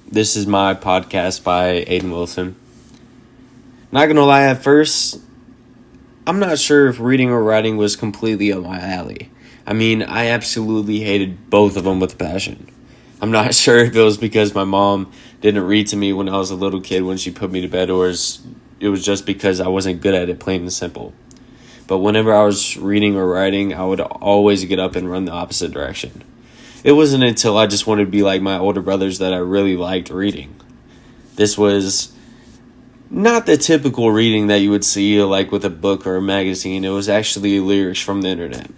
This is my podcast by Aiden Wilson. Not gonna lie, at first, I'm not sure if reading or writing was completely up my alley. I mean, I absolutely hated both of them with passion. I'm not sure if it was because my mom didn't read to me when I was a little kid when she put me to bed, or it was just because I wasn't good at it, plain and simple. But whenever I was reading or writing, I would always get up and run the opposite direction. It wasn't until I just wanted to be like my older brothers that I really liked reading. This was not the typical reading that you would see like with a book or a magazine. It was actually lyrics from the internet.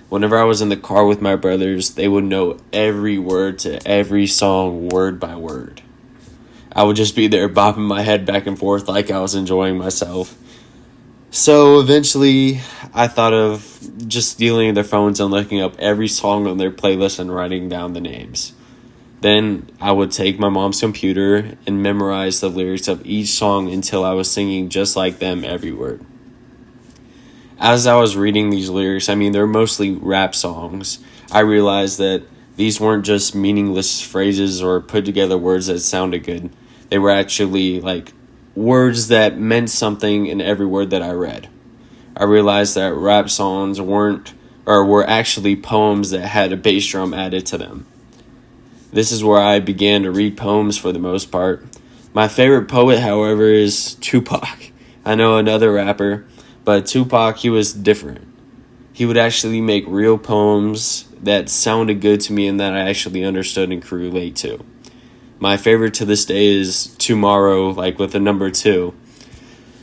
Whenever I was in the car with my brothers, they would know every word to every song word by word. I would just be there bopping my head back and forth like I was enjoying myself. So eventually, I thought of just stealing their phones and looking up every song on their playlist and writing down the names. Then I would take my mom's computer and memorize the lyrics of each song until I was singing just like them every word. As I was reading these lyrics, they're mostly rap songs, I realized that these weren't just meaningless phrases or put together words that sounded good. They were actually like words that meant something in every word that I read. I realized that rap songs were actually poems that had a bass drum added to them. This is where I began to read poems for the most part. My favorite poet, however, is Tupac. I know another rapper, but Tupac, he was different. He would actually make real poems that sounded good to me and that I actually understood and could relate to. My favorite to this day is Tomorrow, like with the number 2.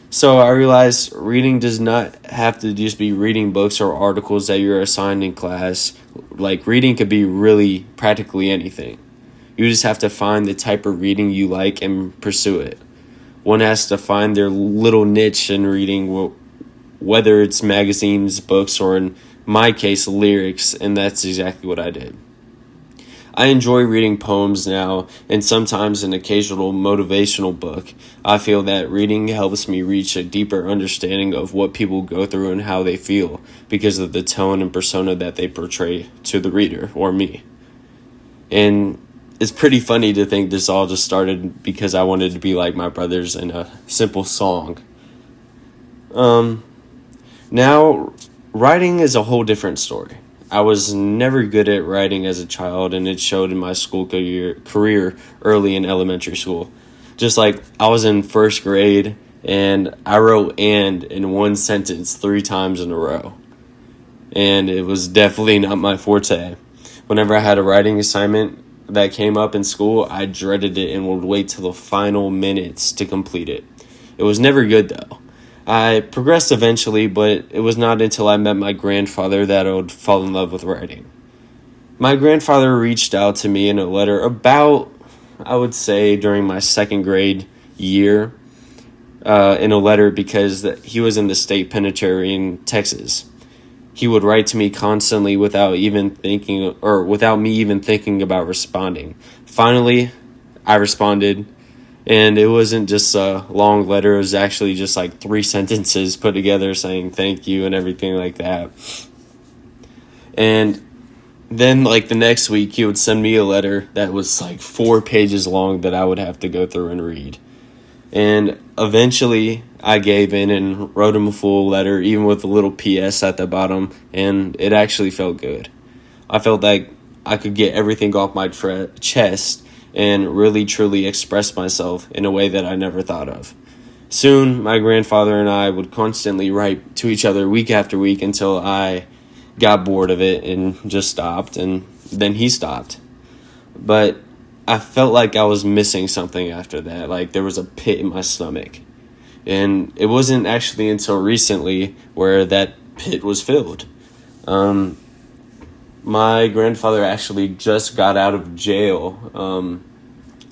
So I realized reading does not have to just be reading books or articles that you're assigned in class. Like reading could be really practically anything. You just have to find the type of reading you like and pursue it. One has to find their little niche in reading, whether it's magazines, books, or in my case, lyrics, and that's exactly what I did. I enjoy reading poems now, and sometimes an occasional motivational book. I feel that reading helps me reach a deeper understanding of what people go through and how they feel because of the tone and persona that they portray to the reader, or me. And it's pretty funny to think this all just started because I wanted to be like my brothers in a simple song. Now, writing is a whole different story. I was never good at writing as a child, and it showed in my school career early in elementary school. Just like I was in first grade, and I wrote "and" in one sentence 3 times in a row. And it was definitely not my forte. Whenever I had a writing assignment that came up in school, I dreaded it and would wait till the final minutes to complete it. It was never good, though. I progressed eventually, but it was not until I met my grandfather that I would fall in love with writing. My grandfather reached out to me in a letter about, I would say, during my second grade year, in a letter because he was in the state penitentiary in Texas. He would write to me constantly without me even thinking about responding. Finally, I responded. And it wasn't just a long letter. It was actually just like 3 sentences put together saying thank you and everything like that. And then like the next week, he would send me a letter that was like 4 pages long that I would have to go through and read. And eventually I gave in and wrote him a full letter, even with a little PS at the bottom. And it actually felt good. I felt like I could get everything off my chest and really truly express myself in a way that I never thought of. Soon, my grandfather and I would constantly write to each other week after week until I got bored of it and just stopped, and then he stopped. But I felt like I was missing something after that, like there was a pit in my stomach. And it wasn't actually until recently where that pit was filled. My grandfather actually just got out of jail,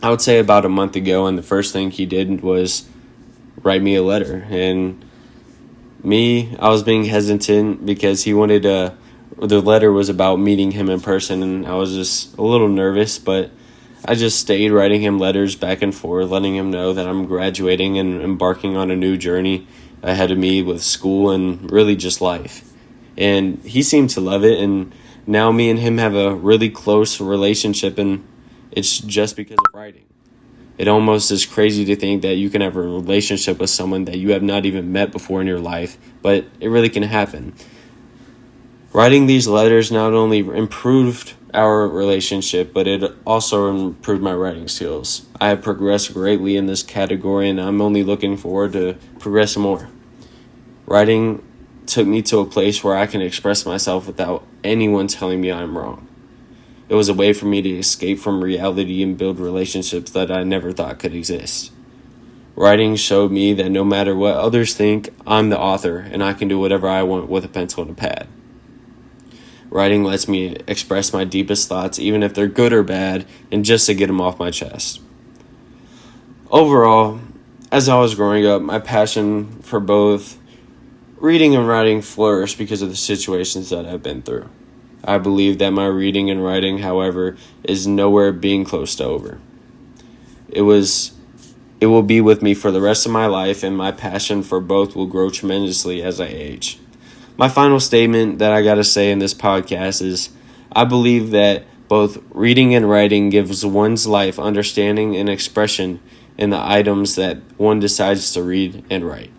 I would say about a month ago, and the first thing he did was write me a letter. And I was being hesitant because the letter was about meeting him in person, and I was just a little nervous, but I just stayed writing him letters back and forth, letting him know that I'm graduating and embarking on a new journey ahead of me with school and really just life. And he seemed to love it, and now me and him have a really close relationship, and It's just because of writing. It almost is crazy to think that you can have a relationship with someone that you have not even met before in your life, but it really can happen. Writing these letters not only improved our relationship, but it also improved my writing skills. I have progressed greatly in this category, and I'm only looking forward to progressing more. Writing took me to a place where I can express myself without anyone telling me I'm wrong. It was a way for me to escape from reality and build relationships that I never thought could exist. Writing showed me that no matter what others think, I'm the author, and I can do whatever I want with a pencil and a pad. Writing lets me express my deepest thoughts, even if they're good or bad, and just to get them off my chest. Overall, as I was growing up, my passion for both reading and writing flourished because of the situations that I've been through. I believe that my reading and writing, however, is nowhere being close to over. It will be with me for the rest of my life, and my passion for both will grow tremendously as I age. My final statement that I got to say in this podcast is I believe that both reading and writing gives one's life understanding and expression in the items that one decides to read and write.